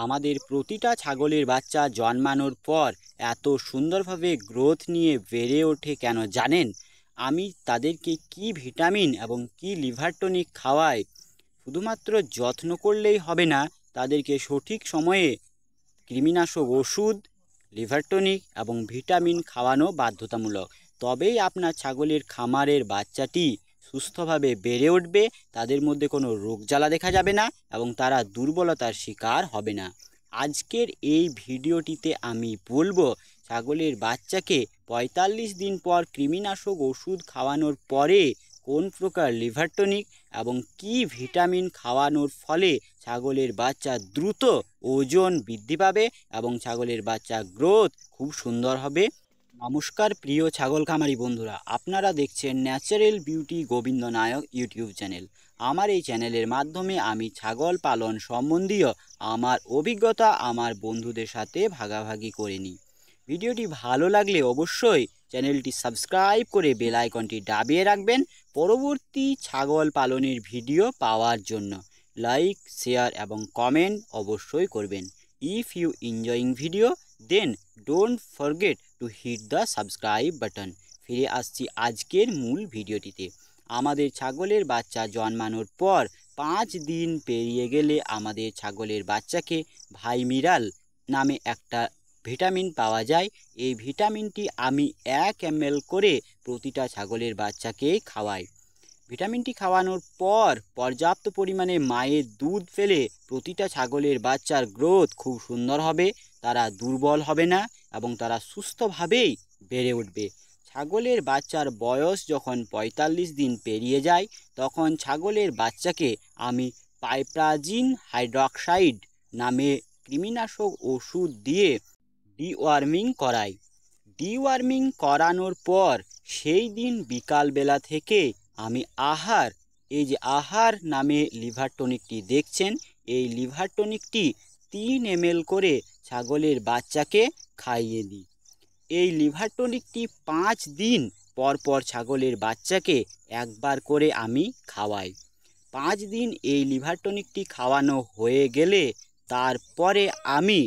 আমাদের প্রতিটা ছাগলের বাচ্চা জন্মানোর পর এত সুন্দরভাবে গ্রোথ নিয়ে বেড়ে ওঠে কেন জানেন? আমি তাদেরকে কি ভিটামিন এবং কি লিভার টনিক খাওয়াই। শুধুমাত্র যত্ন করলেই হবে না, তাদেরকে সঠিক সময়ে কৃমিনাশক ওষুধ, লিভার টনিক এবং ভিটামিন খাওয়ানো বাধ্যতামূলক। তবেই আপনার ছাগলের খামারের বাচ্চাটি সুস্থভাবে বেড়ে উঠবে, তাদের মধ্যে কোনো রোগ জ্বালা দেখা যাবে না এবং তারা দুর্বলতার শিকার হবে না। আজকের এই ভিডিওটিতে আমি বলবো ছাগলের বাচ্চাকে ৪৫ দিন পর কৃমিনাশক ওষুধ খাওয়ানোর পরে কোন প্রকার লিভার টনিক এবং কি ভিটামিন খাওয়ানোর ফলে ছাগলের বাচ্চা দ্রুত ওজন বৃদ্ধি পাবে এবং ছাগলের বাচ্চা গ্রোথ খুব সুন্দর হবে। নমস্কার প্রিয় ছাগল খামারি বন্ধুরা, আপনারা দেখছেন ন্যাচারাল বিউটি গোবিন্দ নায়ক ইউটিউব চ্যানেল। আমার এই চ্যানেলের মাধ্যমে আমি ছাগল পালন সম্বন্ধীয় আমার অভিজ্ঞতা আমার বন্ধুদের সাথে ভাগাভাগি করে নিই। ভিডিওটি ভালো লাগলে অবশ্যই চ্যানেলটি সাবস্ক্রাইব করে বেল আইকনটি দাবিয়ে রাখবেন পরবর্তী ছাগল পালনের ভিডিও পাওয়ার জন্য। লাইক, শেয়ার এবং কমেন্ট অবশ্যই করবেন। If you enjoying video then don't forget to hit the subscribe button. ফিরে আসছি আজকের মূল ভিডিওটিতে। আমাদের ছাগলের বাচ্চা জন্মানোর পর 5 দিন পেরিয়ে গেলে আমাদের ছাগলের বাচ্চাকে ভাইমিরাল নামে একটা ভিটামিন পাওয়া যায়। এই ভিটামিনটি আমি 1 ml করে প্রতিটা ছাগলের বাচ্চাকে খাওয়াই। ভিটামিনটি খাওয়ানোর পর পর্যাপ্ত পরিমাণে মায়ের দুধ পেলে প্রতিটা ছাগলের বাচ্চার গ্রোথ খুব সুন্দর হবে, তারা দুর্বল হবে না এবং তারা সুস্থভাবেই বেড়ে উঠবে। ছাগলের বাচ্চার বয়স যখন ৪৫ দিন পেরিয়ে যায় তখন ছাগলের বাচ্চাকে আমি পাইপ্রাজিন হাইড্রক্সাইড নামে কৃমিনাশক ওষুধ দিয়ে ডিওয়ার্মিং করাই। ডিওয়ার্মিং করানোর পর সেই দিন বিকালবেলা থেকে আমি এই যে আহার নামে লিভার টনিকটি দেখছেন, এই লিভার টনিকটি 3 ml করে ছাগলের বাচ্চাকে খাইয়ে দিই। এই লিভার টনিকটি 5 দিন পর পর ছাগলের বাচ্চাকে একবার করে আমি খাওয়াই। 5 দিন এই লিভার টনিকটি খাওয়ানো হয়ে গেলে তারপরে আমি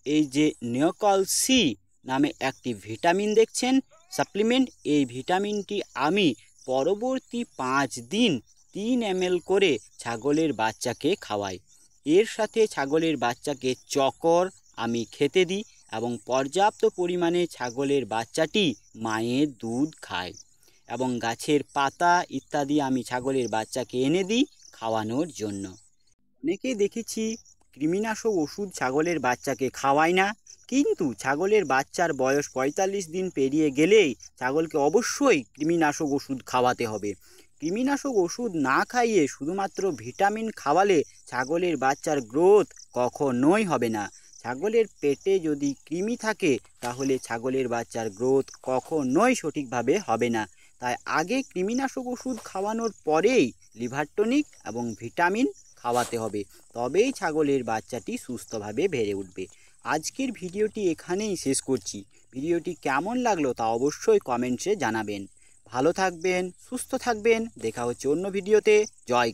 এই যে নিওকল সি নামে একটি ভিটামিন দেখছেন সাপ্লিমেন্ট, এই ভিটামিনটি আমি পরবর্তী 5 দিন 3 ml করে ছাগলের বাচ্চাকে খাওয়াই। এর সাথে ছাগলের বাচ্চাকে চকর আমি খেতে দিই এবং পর্যাপ্ত পরিমাণে ছাগলের বাচ্চাটি মায়ের দুধ খায় এবং গাছের পাতা ইত্যাদি আমি ছাগলের বাচ্চাকে এনে দিই খাওয়ানোর জন্য। অনেকেই দেখেছি কৃমিনাশক ওষুধ ছাগলের বাচ্চাকে খাওয়ায় না, কিন্তু ছাগলের বাচ্চার বয়স ৪৫ দিন পেরিয়ে গেলেই ছাগলকে অবশ্যই কৃমিনাশক ওষুধ খাওয়াতে হবে। কৃমিনাশক ওষুধ না খাইয়ে শুধুমাত্র ভিটামিন খাওয়ালে ছাগলের বাচ্চার গ্রোথ কখনোই হবে না। ছাগলের পেটে যদি কৃমি থাকে তাহলে ছাগলের বাচ্চার গ্রোথ কখনোই সঠিকভাবে হবে না। তাই আগে কৃমিনাশক ওষুধ খাওয়ানোর পরেই লিভার টনিক এবং ভিটামিন খাওয়াতে হবে, তবেই ছাগলের বাচ্চাটি সুস্থভাবে বেড়ে উঠবে। আজকের ভিডিওটি এখানেই শেষ করছি। ভিডিওটি কেমন লাগলো তা অবশ্যই কমেন্টসে জানাবেন। ভালো থাকবেন, সুস্থ থাকবেন, দেখা হচ্ছে অন্য ভিডিওতে। জয়।